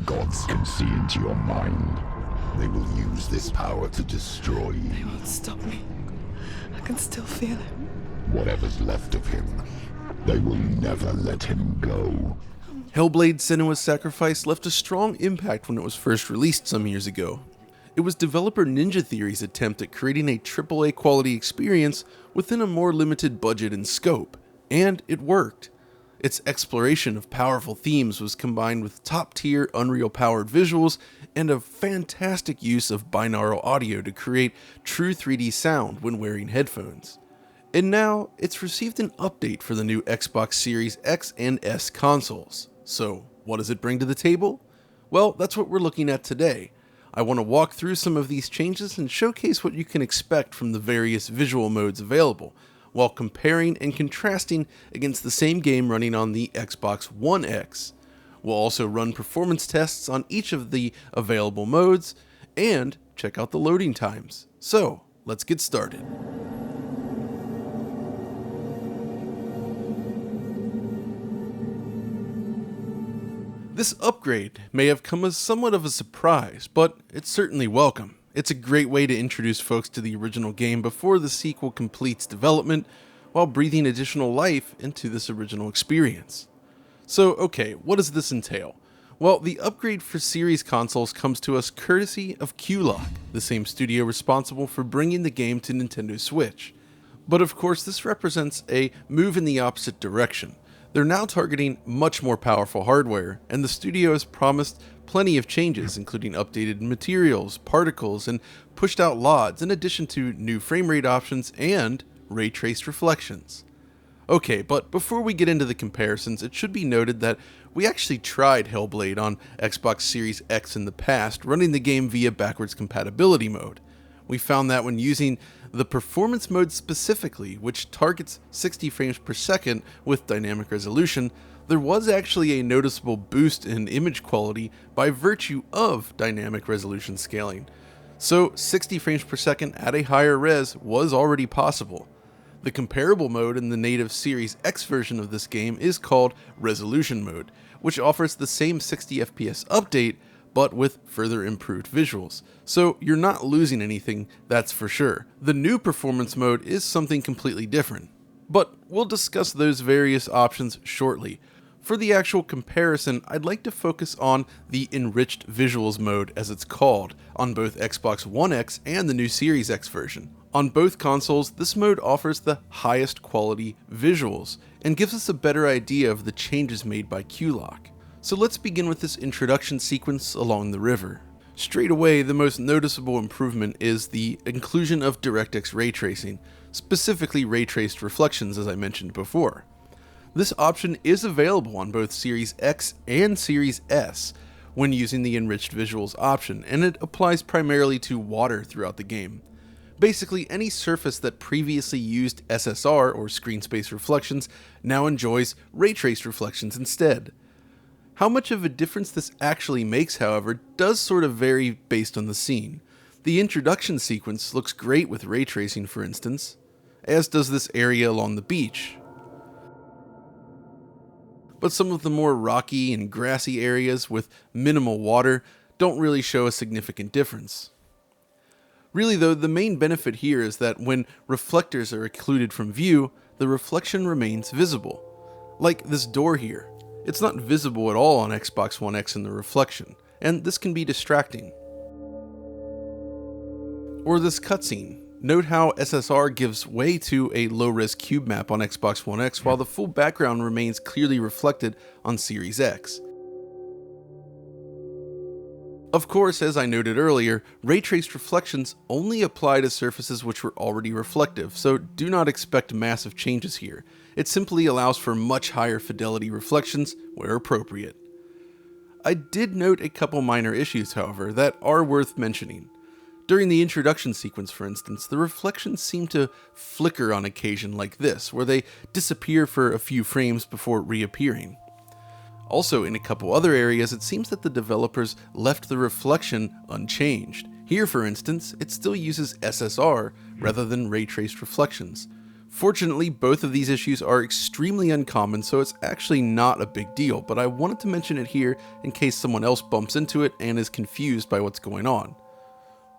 gods can see into your mind. They will use this power to destroy you. They won't stop me. I can still feel it. Whatever's left of him, they will never let him go. Hellblade: Senua's Sacrifice left a strong impact when it was first released some years ago. It was developer Ninja Theory's attempt at creating a AAA quality experience within a more limited budget and scope, and it worked. Its exploration of powerful themes was combined with top-tier Unreal-powered visuals and a fantastic use of binaural audio to create true 3D sound when wearing headphones. And now, it's received an update for the new Xbox Series X and S consoles. So, what does it bring to the table? Well, that's what we're looking at today. I want to walk through some of these changes and showcase what you can expect from the various visual modes available, while comparing and contrasting against the same game running on the Xbox One X. We'll also run performance tests on each of the available modes, and check out the loading times. So, let's get started. This upgrade may have come as somewhat of a surprise, but it's certainly welcome. It's a great way to introduce folks to the original game before the sequel completes development, while breathing additional life into this original experience. So, okay, what does this entail? Well, the upgrade for Series consoles comes to us courtesy of QLock, the same studio responsible for bringing the game to Nintendo Switch. But of course, this represents a move in the opposite direction. They're now targeting much more powerful hardware, and the studio has promised plenty of changes, including updated materials, particles, and pushed out LODs, in addition to new frame rate options and ray-traced reflections. Okay, but before we get into the comparisons, it should be noted that we actually tried Hellblade on Xbox Series X in the past, running the game via backwards compatibility mode. We found that when using the performance mode specifically, which targets 60 frames per second with dynamic resolution, there was actually a noticeable boost in image quality by virtue of dynamic resolution scaling. So 60 frames per second at a higher res was already possible. The comparable mode in the native Series X version of this game is called Resolution Mode, which offers the same 60 FPS update, but with further improved visuals. So you're not losing anything, that's for sure. The new performance mode is something completely different, but we'll discuss those various options shortly. For the actual comparison, I'd like to focus on the Enriched Visuals mode, as it's called, on both Xbox One X and the new Series X version. On both consoles, this mode offers the highest quality visuals, and gives us a better idea of the changes made by QLock. So let's begin with this introduction sequence along the river. Straight away, the most noticeable improvement is the inclusion of DirectX ray tracing, specifically ray-traced reflections as I mentioned before. This option is available on both Series X and Series S when using the Enriched Visuals option, and it applies primarily to water throughout the game. Basically, any surface that previously used SSR or screen space reflections now enjoys ray-traced reflections instead. How much of a difference this actually makes, however, does sort of vary based on the scene. The introduction sequence looks great with ray tracing, for instance, as does this area along the beach. But some of the more rocky and grassy areas with minimal water don't really show a significant difference. Really though, the main benefit here is that when reflectors are occluded from view, the reflection remains visible. Like this door here. It's not visible at all on Xbox One X in the reflection, and this can be distracting. Or this cutscene. Note how SSR gives way to a low-res cube map on Xbox One X while the full background remains clearly reflected on Series X. Of course, as I noted earlier, ray-traced reflections only apply to surfaces which were already reflective, so do not expect massive changes here. It simply allows for much higher fidelity reflections where appropriate. I did note a couple minor issues, however, that are worth mentioning. During the introduction sequence, for instance, the reflections seem to flicker on occasion like this, where they disappear for a few frames before reappearing. Also, in a couple other areas, it seems that the developers left the reflection unchanged. Here, for instance, it still uses SSR rather than ray-traced reflections. Fortunately, both of these issues are extremely uncommon, so it's actually not a big deal, but I wanted to mention it here in case someone else bumps into it and is confused by what's going on.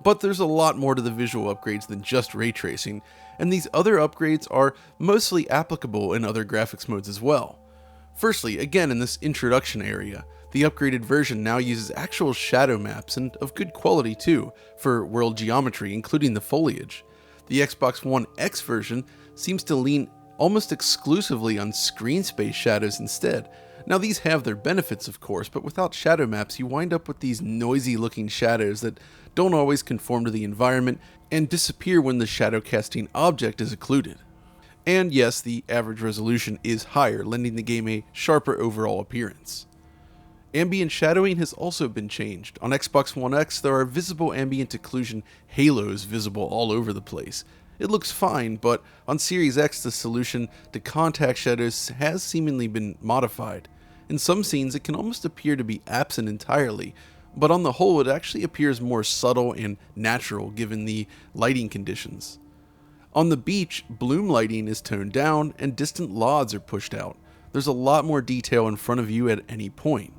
But there's a lot more to the visual upgrades than just ray tracing, and these other upgrades are mostly applicable in other graphics modes as well. Firstly, again in this introduction area, the upgraded version now uses actual shadow maps, and of good quality too, for world geometry, including the foliage. The Xbox One X version seems to lean almost exclusively on screen space shadows instead. Now these have their benefits of course, but without shadow maps you wind up with these noisy looking shadows that don't always conform to the environment and disappear when the shadow casting object is occluded. And yes, the average resolution is higher, lending the game a sharper overall appearance. Ambient shadowing has also been changed. On Xbox One X, there are visible ambient occlusion halos visible all over the place. It looks fine, but on Series X the solution to contact shadows has seemingly been modified. In some scenes it can almost appear to be absent entirely, but on the whole it actually appears more subtle and natural given the lighting conditions. On the beach, bloom lighting is toned down and distant LODs are pushed out. There's a lot more detail in front of you at any point.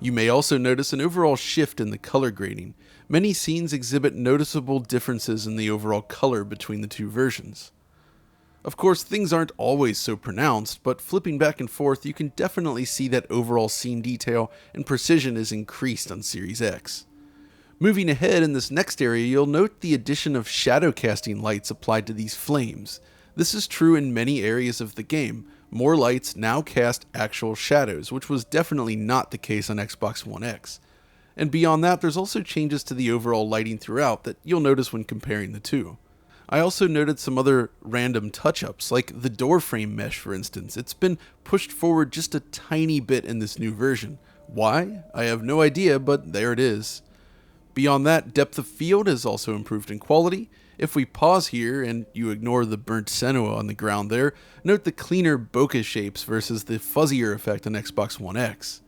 You may also notice an overall shift in the color grading. Many scenes exhibit noticeable differences in the overall color between the two versions. Of course, things aren't always so pronounced, but flipping back and forth you can definitely see that overall scene detail and precision is increased on Series X. Moving ahead in this next area, you'll note the addition of shadow casting lights applied to these flames. This is true in many areas of the game. More lights now cast actual shadows, which was definitely not the case on Xbox One X. And beyond that, there's also changes to the overall lighting throughout that you'll notice when comparing the two. I also noted some other random touch-ups, like the door frame mesh for instance. It's been pushed forward just a tiny bit in this new version. Why? I have no idea, but there it is. Beyond that, depth of field has also improved in quality. If we pause here and you ignore the burnt Senua on the ground there, note the cleaner bokeh shapes versus the fuzzier effect on Xbox One X.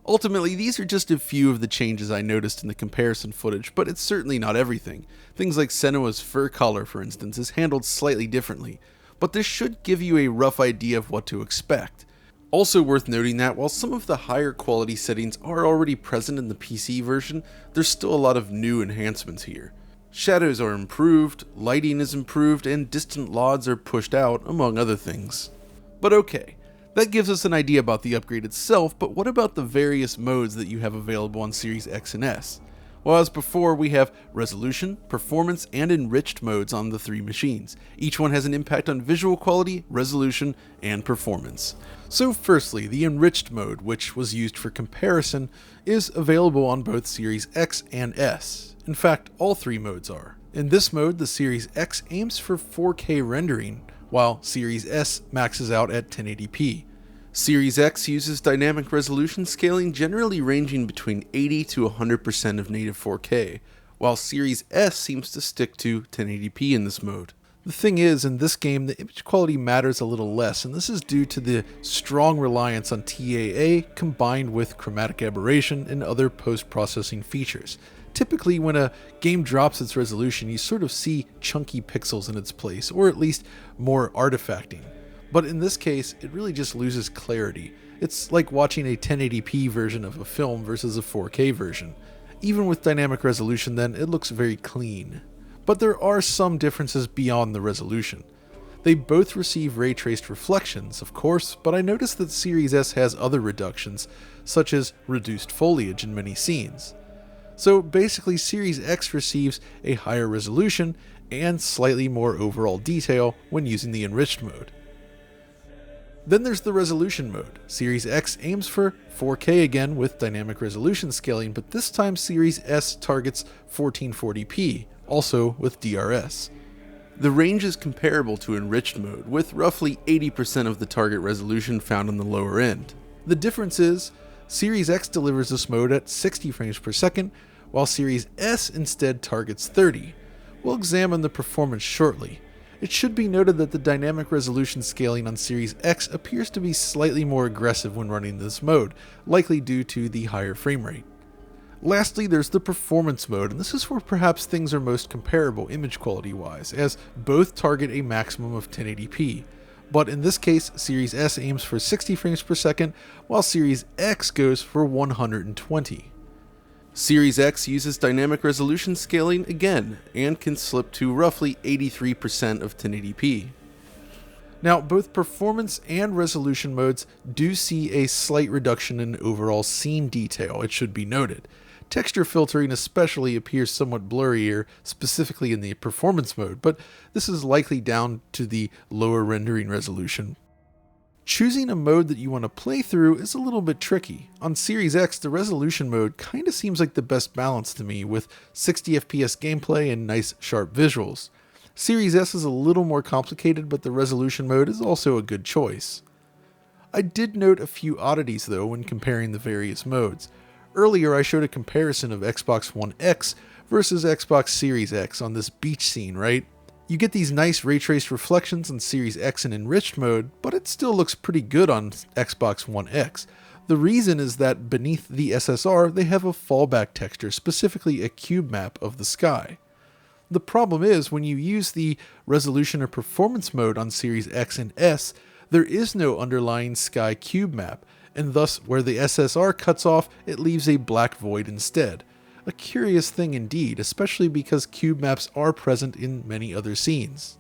Ultimately, these are just a few of the changes I noticed in the comparison footage, but it's certainly not everything. Things like Senua's fur collar, for instance, is handled slightly differently, but this should give you a rough idea of what to expect. Also worth noting that while some of the higher quality settings are already present in the PC version, there's still a lot of new enhancements here. Shadows are improved, lighting is improved, and distant LODs are pushed out, among other things. But okay, that gives us an idea about the upgrade itself, but what about the various modes that you have available on Series X and S? Well, as before, we have resolution, performance, and enriched modes on the three machines. Each one has an impact on visual quality, resolution, and performance. So firstly, the enriched mode, which was used for comparison, is available on both Series X and S. In fact, all three modes are. In this mode, the Series X aims for 4K rendering, while Series S maxes out at 1080p. Series X uses dynamic resolution scaling generally ranging between 80 to 100% of native 4K, while Series S seems to stick to 1080p in this mode. The thing is, in this game, the image quality matters a little less, and this is due to the strong reliance on TAA combined with chromatic aberration and other post-processing features. Typically, when a game drops its resolution, you sort of see chunky pixels in its place, or at least more artifacting. But in this case, it really just loses clarity. It's like watching a 1080p version of a film versus a 4K version. Even with dynamic resolution then, it looks very clean. But there are some differences beyond the resolution. They both receive ray-traced reflections, of course, but I noticed that Series S has other reductions, such as reduced foliage in many scenes. So basically, Series X receives a higher resolution and slightly more overall detail when using the enriched mode. Then there's the resolution mode. Series X aims for 4K again with dynamic resolution scaling, but this time Series S targets 1440p, also with DRS. The range is comparable to enriched mode, with roughly 80% of the target resolution found on the lower end. The difference is, Series X delivers this mode at 60 frames per second, while Series S instead targets 30. We'll examine the performance shortly. It should be noted that the dynamic resolution scaling on Series X appears to be slightly more aggressive when running this mode, likely due to the higher frame rate. Lastly, there's the performance mode, and this is where perhaps things are most comparable image quality wise, as both target a maximum of 1080p. But in this case, Series S aims for 60 frames per second, while Series X goes for 120. Series X uses dynamic resolution scaling again, and can slip to roughly 83% of 1080p. Now, both performance and resolution modes do see a slight reduction in overall scene detail, it should be noted. Texture filtering especially appears somewhat blurrier, specifically in the performance mode, but this is likely down to the lower rendering resolution. Choosing a mode that you want to play through is a little bit tricky. On Series X, the resolution mode kinda seems like the best balance to me, with 60 FPS gameplay and nice sharp visuals. Series S is a little more complicated, but the resolution mode is also a good choice. I did note a few oddities though when comparing the various modes. Earlier I showed a comparison of Xbox One X versus Xbox Series X on this beach scene, right? You get these nice ray traced reflections on Series X in enriched mode, but it still looks pretty good on Xbox One X. The reason is that beneath the SSR they have a fallback texture, specifically a cube map of the sky. The problem is, when you use the resolution or performance mode on Series X and S, there is no underlying sky cube map, and thus where the SSR cuts off, it leaves a black void instead. A curious thing indeed, especially because cube maps are present in many other scenes.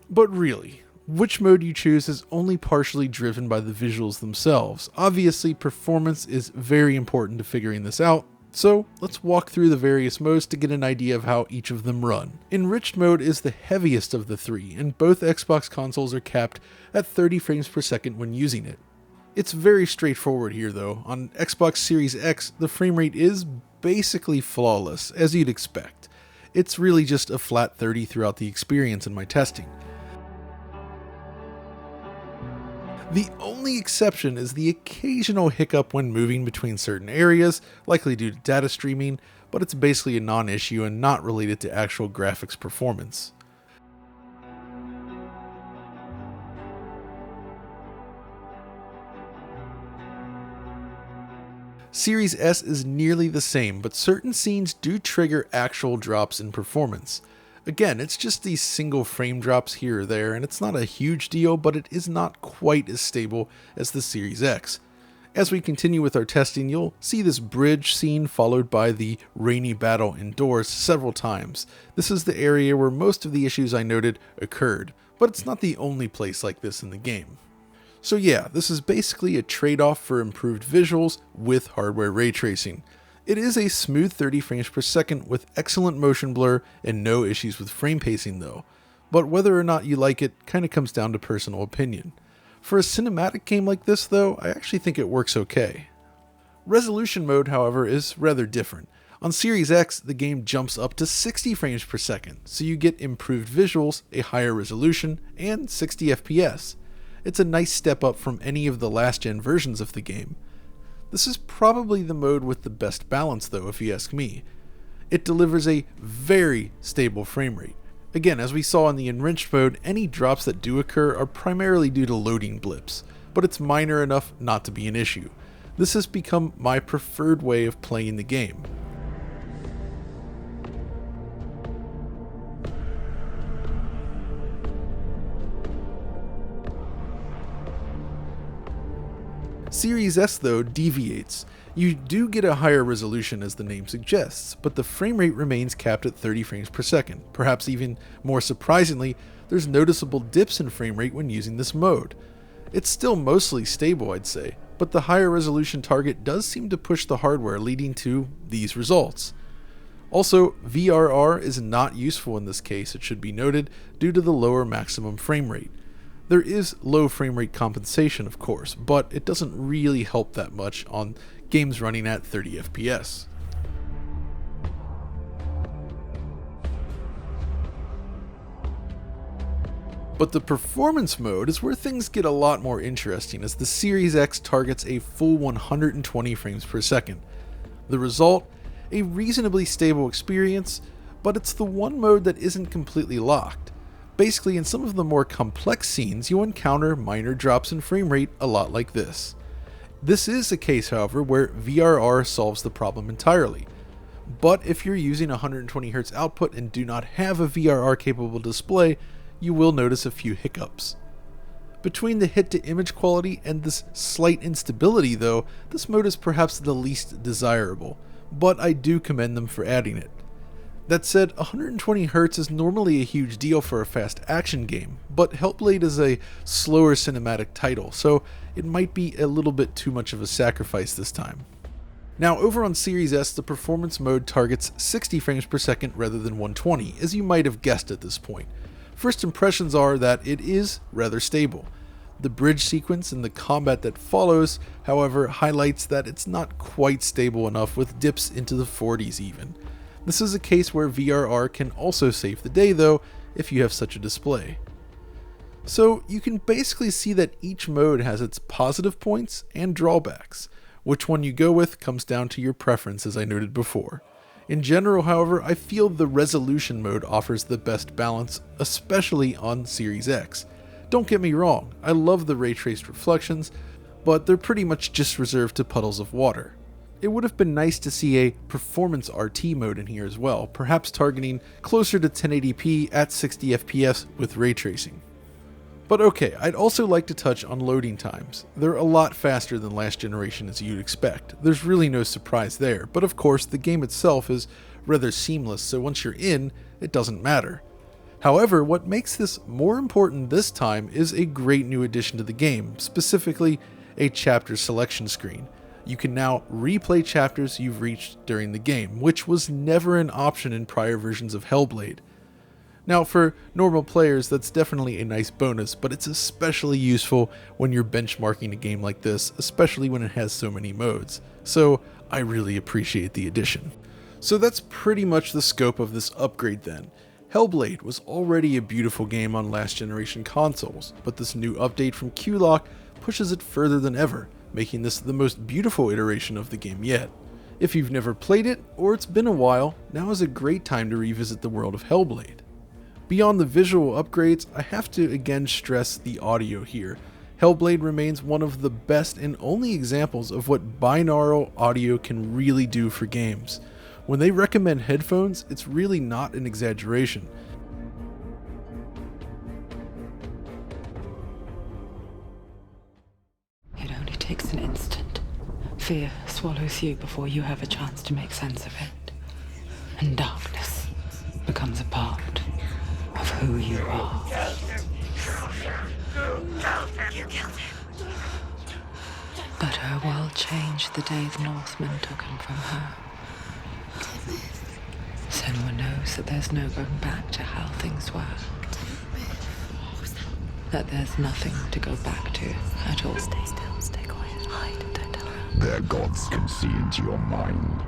But really, which mode you choose is only partially driven by the visuals themselves. Obviously, performance is very important to figuring this out, so let's walk through the various modes to get an idea of how each of them run. Enriched mode is the heaviest of the three, and both Xbox consoles are capped at 30 frames per second when using it. It's very straightforward here though. On Xbox Series X, the frame rate is basically flawless, as you'd expect. It's really just a flat 30 throughout the experience in my testing. The only exception is the occasional hiccup when moving between certain areas, likely due to data streaming, but it's basically a non-issue and not related to actual graphics performance. Series S is nearly the same, but certain scenes do trigger actual drops in performance. Again, it's just these single frame drops here or there, and it's not a huge deal, but it is not quite as stable as the Series X. As we continue with our testing, you'll see this bridge scene followed by the rainy battle indoors several times. This is the area where most of the issues I noted occurred, but it's not the only place like this in the game. So yeah, this is basically a trade-off for improved visuals with hardware ray tracing. It is a smooth 30 frames per second with excellent motion blur and no issues with frame pacing though, but whether or not you like it kinda comes down to personal opinion. For a cinematic game like this though, I actually think it works okay. Resolution mode, however, is rather different. On Series X, the game jumps up to 60 frames per second, so you get improved visuals, a higher resolution, and 60 FPS. It's a nice step up from any of the last-gen versions of the game. This is probably the mode with the best balance though, if you ask me. It delivers a very stable frame rate. Again, as we saw in the enriched mode, any drops that do occur are primarily due to loading blips, but it's minor enough not to be an issue. This has become my preferred way of playing the game. Series S though deviates. You do get a higher resolution as the name suggests, but the frame rate remains capped at 30 frames per second. Perhaps even more surprisingly, there's noticeable dips in frame rate when using this mode. It's still mostly stable, I'd say, but the higher resolution target does seem to push the hardware, leading to these results. Also, VRR is not useful in this case, it should be noted, due to the lower maximum frame rate. There is low frame rate compensation, of course, but it doesn't really help that much on games running at 30 FPS. But the performance mode is where things get a lot more interesting, as the Series X targets a full 120 frames per second. The result? A reasonably stable experience, but it's the one mode that isn't completely locked. Basically, in some of the more complex scenes, you'll encounter minor drops in frame rate a lot like this. This is a case, however, where VRR solves the problem entirely. But if you're using 120Hz output and do not have a VRR capable display, you will notice a few hiccups. Between the hit to image quality and this slight instability though, this mode is perhaps the least desirable, but I do commend them for adding it. That said, 120Hz is normally a huge deal for a fast action game, but Hellblade is a slower cinematic title, so it might be a little bit too much of a sacrifice this time. Now over on Series S, the performance mode targets 60 frames per second rather than 120, as you might have guessed at this point. First impressions are that it is rather stable. The bridge sequence and the combat that follows, however, highlights that it's not quite stable enough, with dips into the 40s even. This is a case where VRR can also save the day though, if you have such a display. So you can basically see that each mode has its positive points and drawbacks. Which one you go with comes down to your preference, as I noted before. In general, however, I feel the resolution mode offers the best balance, especially on Series X. Don't get me wrong, I love the ray-traced reflections, but they're pretty much just reserved to puddles of water. It would have been nice to see a performance RT mode in here as well, perhaps targeting closer to 1080p at 60 FPS with ray tracing. But okay, I'd also like to touch on loading times. They're a lot faster than last generation, as you'd expect. There's really no surprise there, but of course the game itself is rather seamless, so once you're in, it doesn't matter. However, what makes this more important this time is a great new addition to the game, specifically a chapter selection screen. You can now replay chapters you've reached during the game, which was never an option in prior versions of Hellblade. Now, for normal players, that's definitely a nice bonus, but it's especially useful when you're benchmarking a game like this, especially when it has so many modes. So, I really appreciate the addition. So that's pretty much the scope of this upgrade then. Hellblade was already a beautiful game on last generation consoles, but this new update from Q-Lock pushes it further than ever, making this the most beautiful iteration of the game yet. If you've never played it, or it's been a while, now is a great time to revisit the world of Hellblade. Beyond the visual upgrades, I have to again stress the audio here. Hellblade remains one of the best and only examples of what binaural audio can really do for games. When they recommend headphones, it's really not an exaggeration. It only takes an instant. Fear swallows you before you have a chance to make sense of it. And darkness becomes a part of who you are. But her world changed the day the Northmen took him from her. Senua knows that there's no going back to how things were. That there's nothing to go back to at all. Stay still, stay quiet, hide, don't tell her. Their gods can see into your mind.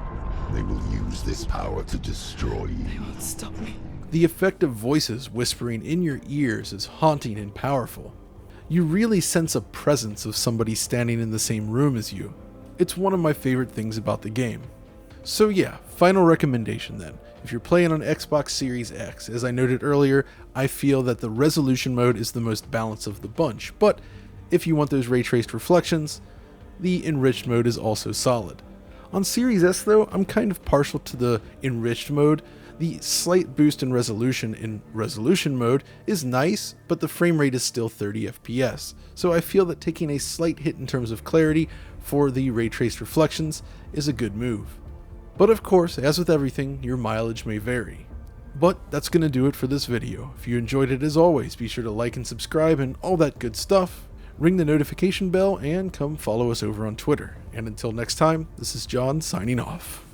They will use this power to destroy you. They won't stop me. The effect of voices whispering in your ears is haunting and powerful. You really sense a presence of somebody standing in the same room as you. It's one of my favorite things about the game. So yeah, final recommendation then. If you're playing on Xbox Series X, as I noted earlier, I feel that the resolution mode is the most balanced of the bunch, but if you want those ray-traced reflections, the enriched mode is also solid. On Series S though, I'm kind of partial to the enriched mode. The slight boost in resolution mode is nice, but the frame rate is still 30 FPS, so I feel that taking a slight hit in terms of clarity for the ray-traced reflections is a good move. But of course, as with everything, your mileage may vary. But that's going to do it for this video. If you enjoyed it, as always, be sure to like and subscribe and all that good stuff. Ring the notification bell and come follow us over on Twitter. And until next time, this is John signing off.